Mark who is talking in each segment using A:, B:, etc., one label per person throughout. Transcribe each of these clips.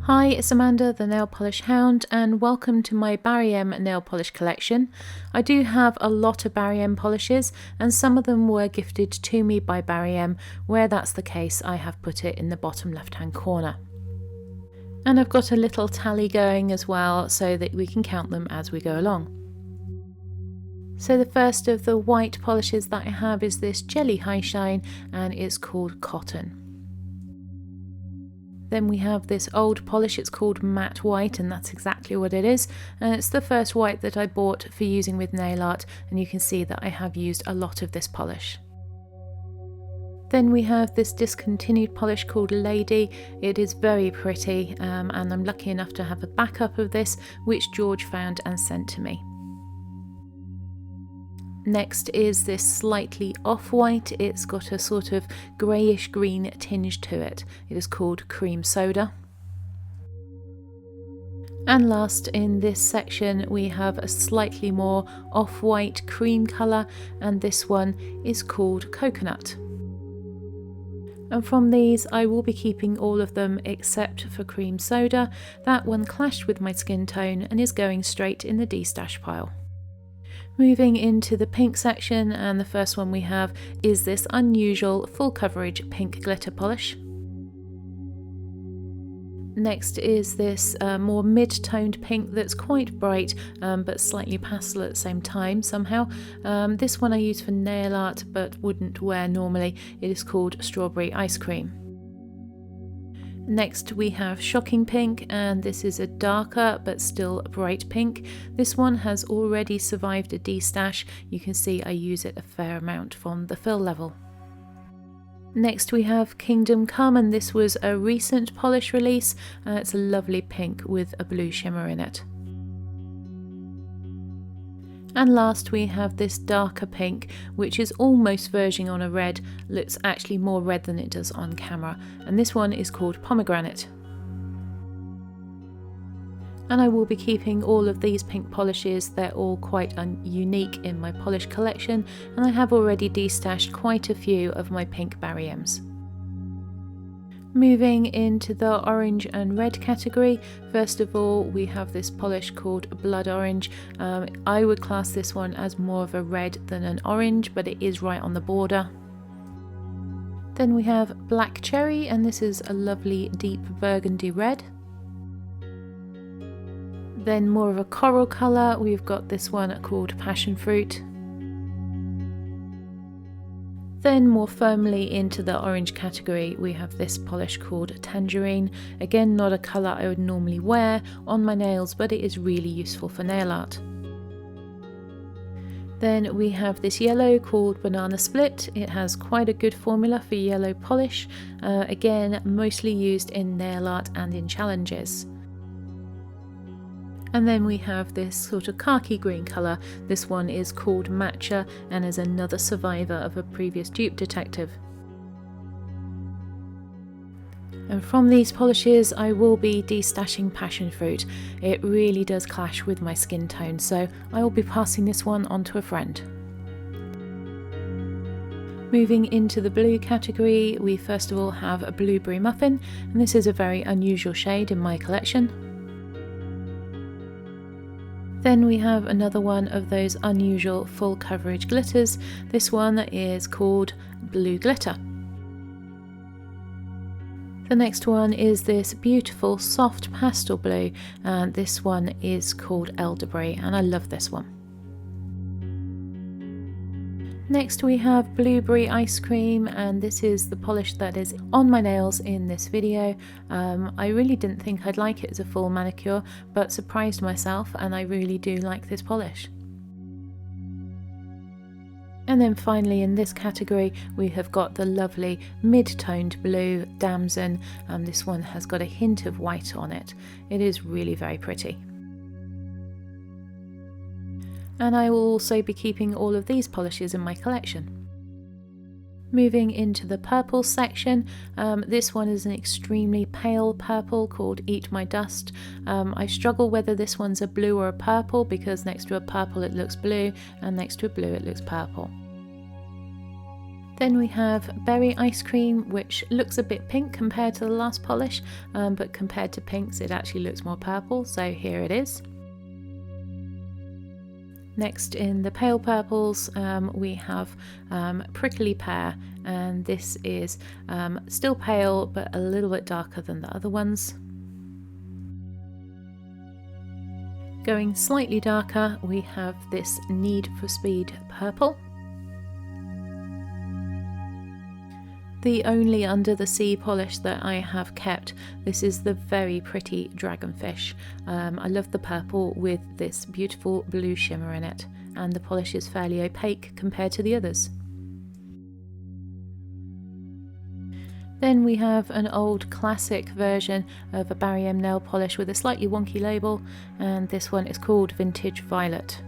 A: Hi, it's Amanda, the Nail Polish Hound, and welcome to my Barry M nail polish collection. I do have a lot of Barry M polishes, and some of them were gifted to me by Barry M. Where that's the case, I have put it in the bottom left-hand corner. And I've got a little tally going as well, so that we can count them as we go along. So the first of the white polishes that I have is this Jelly High Shine, and it's called Cotton. Then we have this old polish, it's called Matte White, and that's exactly what it is. And it's the first white that I bought for using with nail art, and you can see that I have used a lot of this polish. Then we have this discontinued polish called Lady. It is very pretty, and I'm lucky enough to have a backup of this, which George found and sent to me. Next is this slightly off-white. It's got a sort of greyish green tinge to it. It is called Cream Soda. And last in this section we have a slightly more off-white cream colour, and this one is called Coconut. And from these I will be keeping all of them except for Cream Soda. That one clashed with my skin tone and is going straight in the destash pile. Moving into the pink section, and the first one we have is this unusual full coverage pink glitter polish. Next is this more mid-toned pink that's quite bright but slightly pastel at the same time somehow. This one I use for nail art but wouldn't wear normally. It is called Strawberry Ice Cream. Next we have Shocking Pink, and this is a darker but still bright pink. This one has already survived a destash. You can see I use it a fair amount from the fill level. Next we have Kingdom Come, and this was a recent polish release. It's a lovely pink with a blue shimmer in it. And last we have this darker pink, which is almost verging on a red, looks actually more red than it does on camera, and this one is called Pomegranate. And I will be keeping all of these pink polishes, they're all quite unique in my polish collection, and I have already destashed quite a few of my pink Barry M's. Moving into the orange and red category, first of all we have this polish called Blood Orange. I would class this one as more of a red than an orange, but it is right on the border. Then we have Black Cherry, and this is a lovely deep burgundy red. Then more of a coral colour, we've got this one called Passion Fruit. Then more firmly into the orange category we have this polish called Tangerine. Again, not a colour I would normally wear on my nails, but it is really useful for nail art. Then we have this yellow called Banana Split. It has quite a good formula for yellow polish, again mostly used in nail art and in challenges. And then we have this sort of khaki green colour. This one is called Matcha and is another survivor of a previous dupe detective. And from these polishes I will be destashing Passion Fruit. It really does clash with my skin tone, so I will be passing this one on to a friend. Moving into the blue category, we first of all have a Blueberry Muffin, and this is a very unusual shade in my collection. Then we have another one of those unusual full coverage glitters. This one is called Blue Glitter. The next one is this beautiful soft pastel blue, and this one is called Elderberry, and I love this one. Next we have Blueberry Ice Cream, and this is the polish that is on my nails in this video. I really didn't think I'd like it as a full manicure, but surprised myself, and I really do like this polish. And then finally in this category we have got the lovely mid-toned blue Damson, and this one has got a hint of white on it. It is really very pretty. And I will also be keeping all of these polishes in my collection. Moving into the purple section, this one is an extremely pale purple called Eat My Dust. I struggle whether this one's a blue or a purple, because next to a purple it looks blue and next to a blue it looks purple. Then we have Berry Ice Cream, which looks a bit pink compared to the last polish, but compared to pinks it actually looks more purple, so here it is. Next, in the pale purples, we have Prickly Pear, and this is still pale but a little bit darker than the other ones. Going slightly darker, we have this Need for Speed purple. The only Under the Sea polish that I have kept. This is the very pretty Dragonfish. I love the purple with this beautiful blue shimmer in it, and the polish is fairly opaque compared to the others. Then we have an old classic version of a Barry M nail polish with a slightly wonky label, and this one is called Vintage Violet.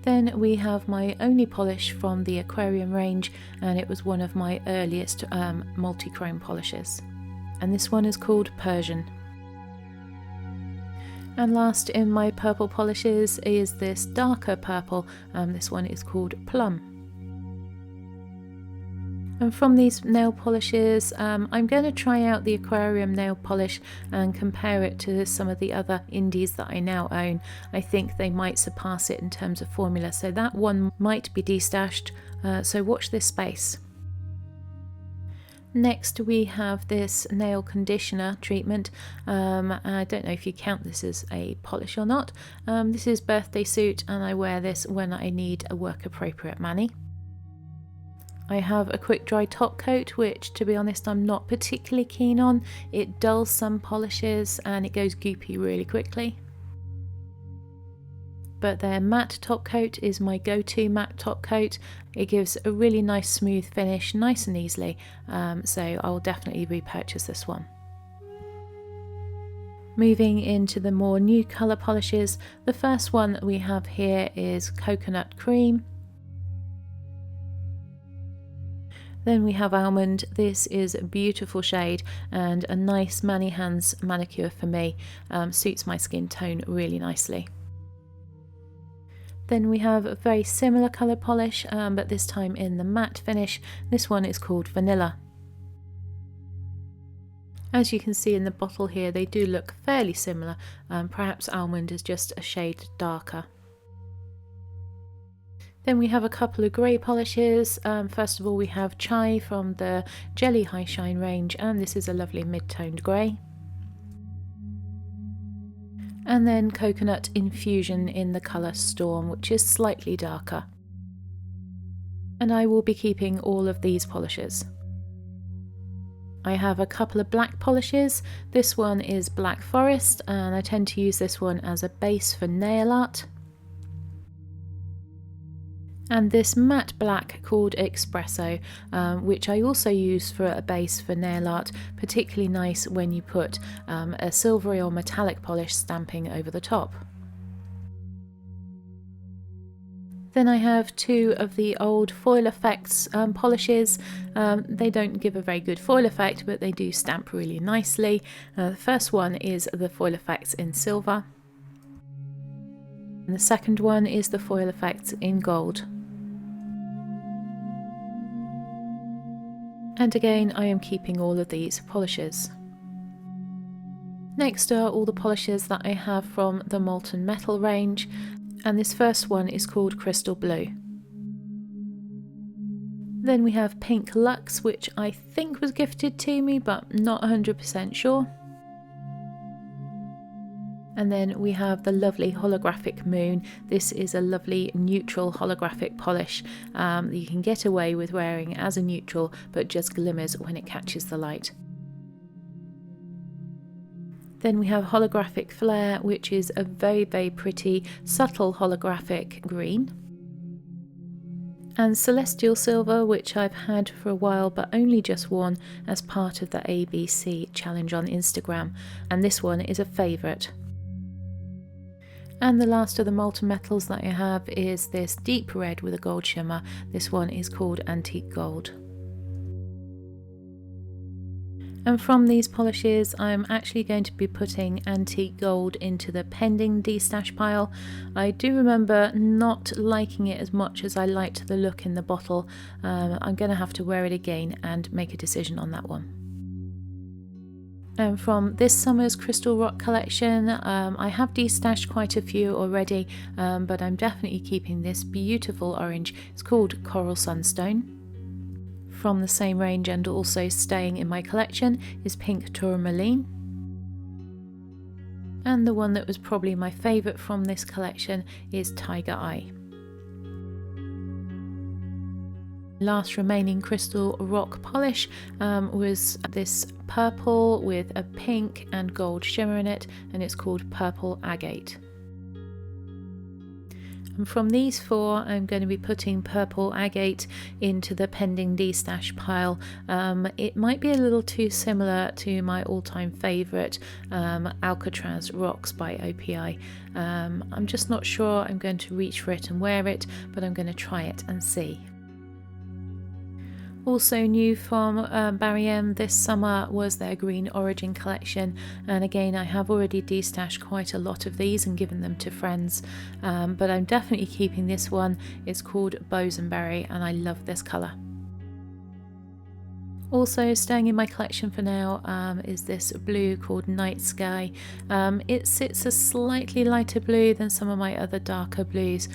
A: Then we have my only polish from the Aquarium range, and it was one of my earliest multi-chrome polishes. And this one is called Persian. And last in my purple polishes is this darker purple, this one is called Plum. And from these nail polishes, I'm going to try out the Aquarium nail polish and compare it to some of the other indies that I now own. I think they might surpass it in terms of formula, so that one might be destashed, so watch this space. Next we have this nail conditioner treatment. I don't know if you count this as a polish or not. This is Birthday Suit, and I wear this when I need a work appropriate mani. I have a quick dry top coat, which to be honest I'm not particularly keen on. It dulls some polishes and it goes goopy really quickly. But their matte top coat is my go-to matte top coat. It gives a really nice smooth finish, nice and easily, so I'll definitely repurchase this one. Moving into the more new colour polishes, the first one that we have here is Coconut Cream. Then we have Almond. This is a beautiful shade and a nice mani hands manicure for me. Suits my skin tone really nicely. Then we have a very similar colour polish, but this time in the matte finish. This one is called Vanilla. As you can see in the bottle here, they do look fairly similar. Perhaps Almond is just a shade darker. Then we have a couple of grey polishes. First of all we have Chai from the Jelly High Shine range, and this is a lovely mid-toned grey. And then Coconut Infusion in the colour Storm, which is slightly darker. And I will be keeping all of these polishes. I have a couple of black polishes. This one is Black Forest, and I tend to use this one as a base for nail art. And this matte black called Espresso, which I also use for a base for nail art, particularly nice when you put a silvery or metallic polish stamping over the top. Then I have two of the old Foil Effects polishes. They don't give a very good foil effect, but they do stamp really nicely. The first one is the Foil Effects in silver, and the second one is the Foil Effects in gold. And again, I am keeping all of these polishes. Next are all the polishes that I have from the Molten Metal range, and this first one is called Crystal Blue. Then we have Pink Luxe, which I think was gifted to me, but not 100% sure. And then we have the lovely Holographic Moon. This is a lovely neutral holographic polish that you can get away with wearing as a neutral, but just glimmers when it catches the light. Then we have Holographic Flare, which is a very, very pretty, subtle holographic green. And Celestial Silver, which I've had for a while but only just worn as part of the ABC challenge on Instagram. And this one is a favourite. And the last of the Molten Metals that I have is this deep red with a gold shimmer. This one is called Antique Gold. And from these polishes, I'm actually going to be putting Antique Gold into the pending destash pile. I do remember not liking it as much as I liked the look in the bottle. I'm going to have to wear it again and make a decision on that one. And from this summer's Crystal Rock collection, I have destashed quite a few already, but I'm definitely keeping this beautiful orange. It's called Coral Sunstone. From the same range and also staying in my collection is Pink Tourmaline. And the one that was probably my favourite from this collection is Tiger Eye. Last remaining Crystal Rock polish was this purple with a pink and gold shimmer in it, and it's called Purple Agate. And from these four, I'm going to be putting Purple Agate into the pending destash pile. It might be a little too similar to my all-time favourite, Alcatraz Rocks by OPI. I'm just not sure I'm going to reach for it and wear it, but I'm going to try it and see. Also new from Barry M this summer was their Green Origin collection, and again I have already destashed quite a lot of these and given them to friends, but I'm definitely keeping this one. It's called Bosenberry and I love this colour. Also staying in my collection for now is this blue called Night Sky. It sits a slightly lighter blue than some of my other darker blues,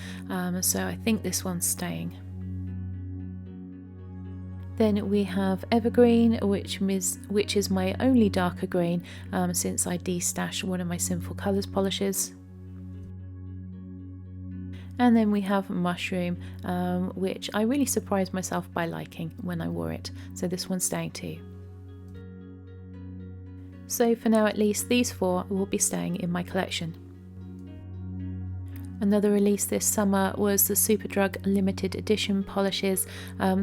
A: so I think this one's staying. Then we have Evergreen, which is my only darker green since I destashed one of my Sinful Colours polishes. And then we have Mushroom, which I really surprised myself by liking when I wore it. So this one's staying too. So for now at least, these four will be staying in my collection. Another release this summer was the Superdrug limited edition polishes.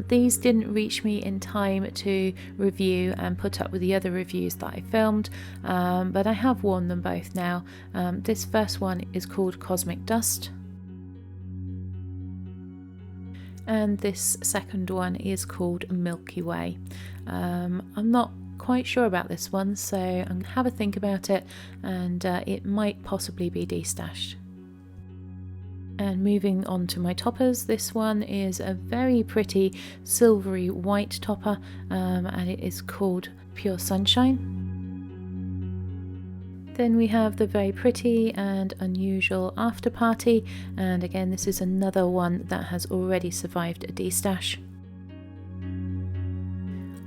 A: These didn't reach me in time to review and put up with the other reviews that I filmed, but I have worn them both now. This first one is called Cosmic Dust. And this second one is called Milky Way. I'm not quite sure about this one, so I'm going to have a think about it, and it might possibly be destashed. And moving on to my toppers, this one is a very pretty silvery white topper, and it is called Pure Sunshine. Then we have the very pretty and unusual After Party, and again this is another one that has already survived a destash.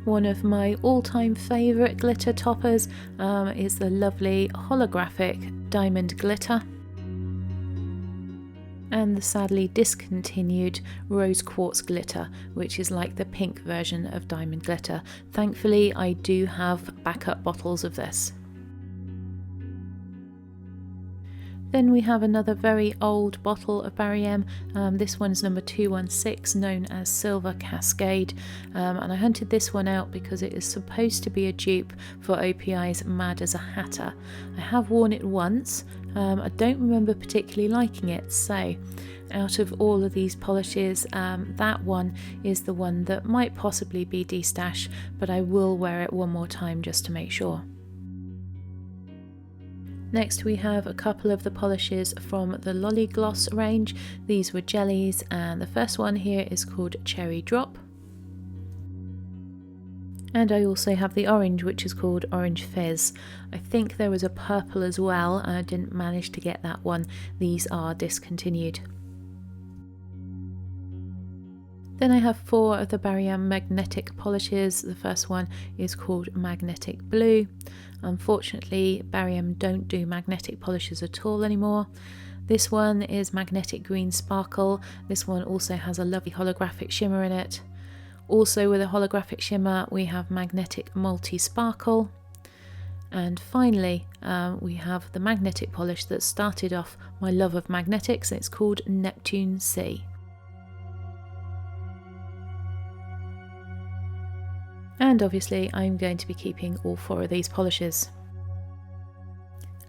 A: One of my all-time favourite glitter toppers is the lovely holographic Diamond Glitter. And the sadly discontinued Rose Quartz Glitter, which is like the pink version of Diamond Glitter. Thankfully, I do have backup bottles of this. Then we have another very old bottle of Barry M. This one's number 216, known as Silver Cascade, and I hunted this one out because it is supposed to be a dupe for OPI's Mad as a Hatter. I have worn it once. I don't remember particularly liking it, so out of all of these polishes, that one is the one that might possibly be destashed, but I will wear it one more time just to make sure. Next we have a couple of the polishes from the Lolli Gloss range. These were jellies, and the first one here is called Cherry Drop. And I also have the orange, which is called Orange Fizz. I think there was a purple as well, and I didn't manage to get that one. These are discontinued. Then I have four of the Barry M magnetic polishes. The first one is called Magnetic Blue. Unfortunately, Barry M don't do magnetic polishes at all anymore. This one is Magnetic Green Sparkle. This one also has a lovely holographic shimmer in it. Also with a holographic shimmer, we have Magnetic Multi Sparkle. And finally, we have the magnetic polish that started off my love of magnetics. It's called Neptune Sea. And obviously I'm going to be keeping all four of these polishes.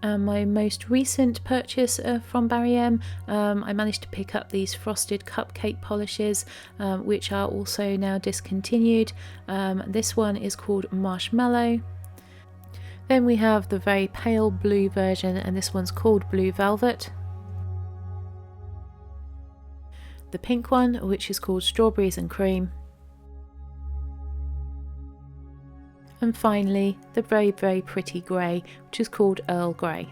A: And my most recent purchase from Barry M, I managed to pick up these frosted cupcake polishes, which are also now discontinued. This one is called Marshmallow. Then we have the very pale blue version, and this one's called Blue Velvet. The pink one, which is called Strawberries and Cream. And finally, the very, very pretty grey, which is called Earl Grey.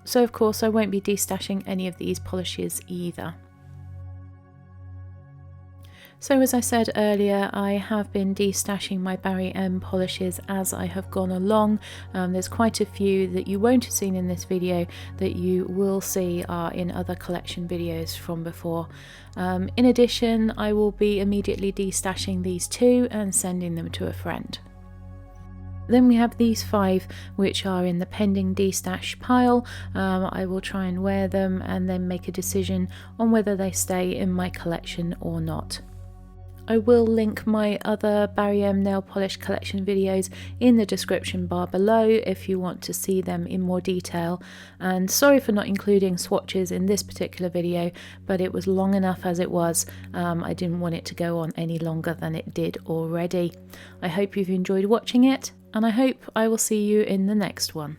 A: So of course I won't be destashing any of these polishes either. So as I said earlier, I have been destashing my Barry M polishes as I have gone along. There's quite a few that you won't have seen in this video that you will see are in other collection videos from before. In addition, I will be immediately destashing these two and sending them to a friend. Then we have these 5 which are in the pending destash pile. I will try and wear them and then make a decision on whether they stay in my collection or not. I will link my other Barry M nail polish collection videos in the description bar below if you want to see them in more detail, and sorry for not including swatches in this particular video, but it was long enough as it was. I didn't want it to go on any longer than it did already. I hope you've enjoyed watching it, and I hope I will see you in the next one.